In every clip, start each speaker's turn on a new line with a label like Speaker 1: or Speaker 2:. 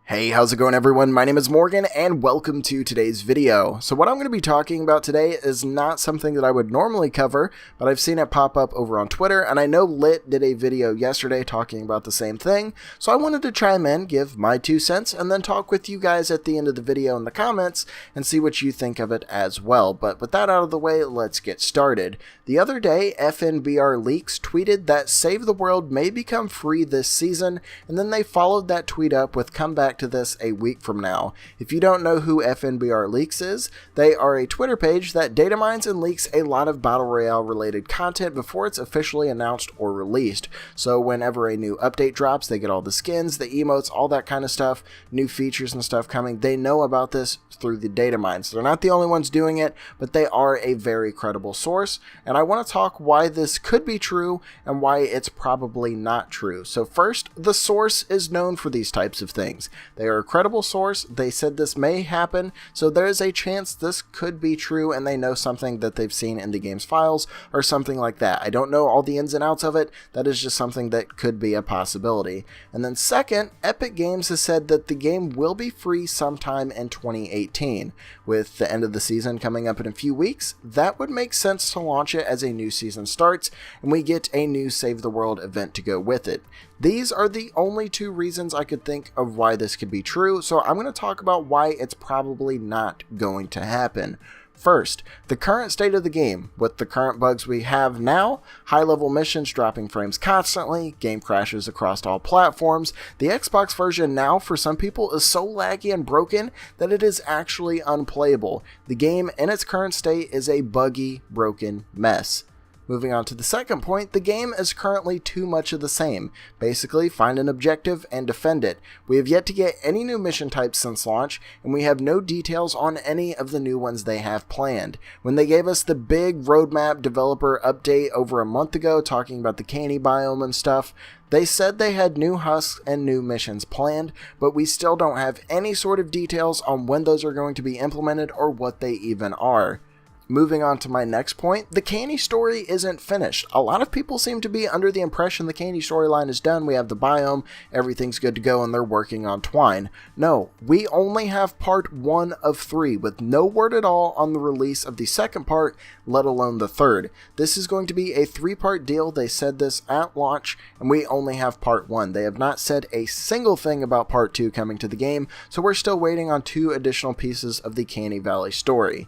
Speaker 1: Hey, how's it going everyone? My name is Morgan and welcome to today's video. So what I'm going to be talking about today is not something that I would normally cover, but I've seen it pop up over on Twitter, and I know Lit did a video yesterday talking about the same thing, so I wanted to chime in, give my 2 cents, and then talk with you guys at the end of the video in the comments and see what you think of it as well. But with that out of the way, let's get started. The other day, FNBR Leaks tweeted that Save the World may become free this season, and then they followed that tweet up with "come back to this a week from now." If you don't know who FNBR Leaks is, they are a Twitter page that data mines and leaks a lot of Battle Royale related content before it's officially announced or released. So whenever a new update drops, they get all the skins, the emotes, all that kind of stuff, new features and stuff coming. They know about this through the data mines. They're not the only ones doing it, but they are a very credible source, and I want to talk why this could be true and why it's probably not true. So first, the source is known for these types of things. They are a credible source. They said this may happen, so there is a chance this could be true, and they know something that they've seen in the game's files or something like that. I don't know all the ins and outs of it. That is just something that could be a possibility. And then second, Epic Games has said that the game will be free sometime in 2018. With the end of the season coming up in a few weeks, that would make sense to launch it as a new season starts, and we get a new Save the World event to go with it. These are the only 2 reasons I could think of why this could be true, so I'm going to talk about why it's probably not going to happen. First, the current state of the game. With the current bugs we have now, high-level missions dropping frames constantly, game crashes across all platforms, the Xbox version now for some people is so laggy and broken that it is actually unplayable. The game in its current state is a buggy, broken mess. Moving on to the second point, the game is currently too much of the same. Basically, find an objective and defend it. We have yet to get any new mission types since launch, and we have no details on any of the new ones they have planned. When they gave us the big roadmap developer update over a month ago talking about the canny biome and stuff, they said they had new husks and new missions planned, but we still don't have any sort of details on when those are going to be implemented or what they even are. Moving on to my next point, the canny story isn't finished. A lot of people seem to be under the impression the canny storyline is done. We have the biome, everything's good to go, and they're working on Twine. No, we only have part 1 of 3, with no word at all on the release of the second part, let alone the third. This is going to be a 3-part deal. They said this at launch, and we only have part 1. They have not said a single thing about part 2 coming to the game, so we're still waiting on 2 additional pieces of the Canny Valley story.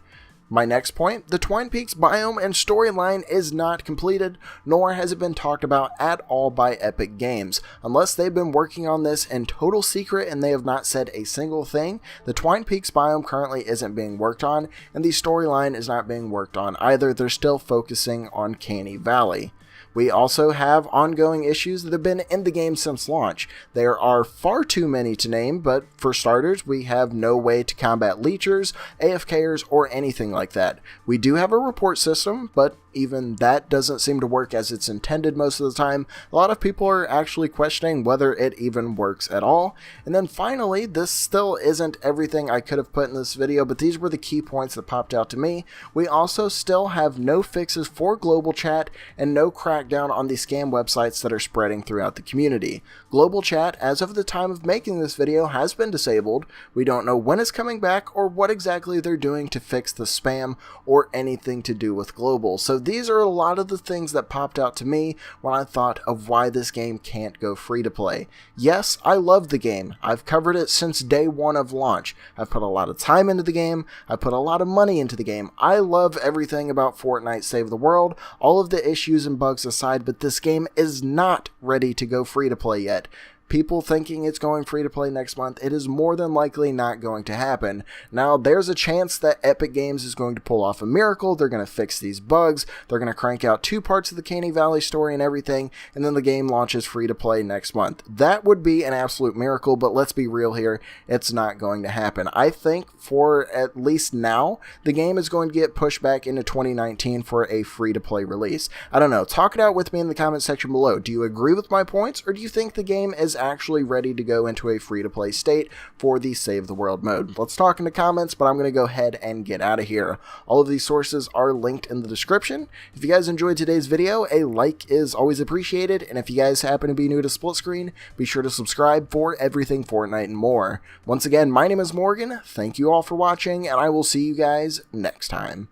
Speaker 1: My next point, the Twine Peaks biome and storyline is not completed, nor has it been talked about at all by Epic Games. Unless they've been working on this in total secret and they have not said a single thing, the Twine Peaks biome currently isn't being worked on, and the storyline is not being worked on either. They're still focusing on Canny Valley. We also have ongoing issues that have been in the game since launch. There are far too many to name, but for starters, we have no way to combat leechers, AFKers, or anything like that. We do have a report system, but even that doesn't seem to work as it's intended most of the time. A lot of people are actually questioning whether it even works at all. And then finally, this still isn't everything I could have put in this video, but these were the key points that popped out to me. We also still have no fixes for global chat and no crackdown on the scam websites that are spreading throughout the community. Global chat, as of the time of making this video, has been disabled. We don't know when it's coming back or what exactly they're doing to fix the spam or anything to do with global. So these are a lot of the things that popped out to me when I thought of why this game can't go free to play. Yes, I love the game. I've covered it since day 1 of launch. I've put a lot of time into the game. I put a lot of money into the game. I love everything about Fortnite Save the World, all of the issues and bugs aside, but this game is not ready to go free to play yet. People thinking it's going free to play next month, it is more than likely not going to happen. Now, there's a chance that Epic Games is going to pull off a miracle. They're going to fix these bugs. They're going to crank out 2 parts of the Canny Valley story and everything, and then the game launches free to play next month. That would be an absolute miracle, but let's be real here. It's not going to happen. I think for at least now, the game is going to get pushed back into 2019 for a free to play release. I don't know. Talk it out with me in the comment section below. Do you agree with my points, or do you think the game is actually ready to go into a free-to-play state for the Save the World mode. Let's talk in the comments, but I'm going to go ahead and get out of here. All of these sources are linked in the description. If you guys enjoyed today's video, a like is always appreciated, and if you guys happen to be new to Split Screen, be sure to subscribe for everything Fortnite and more. Once again, my name is Morgan, thank you all for watching, and I will see you guys next time.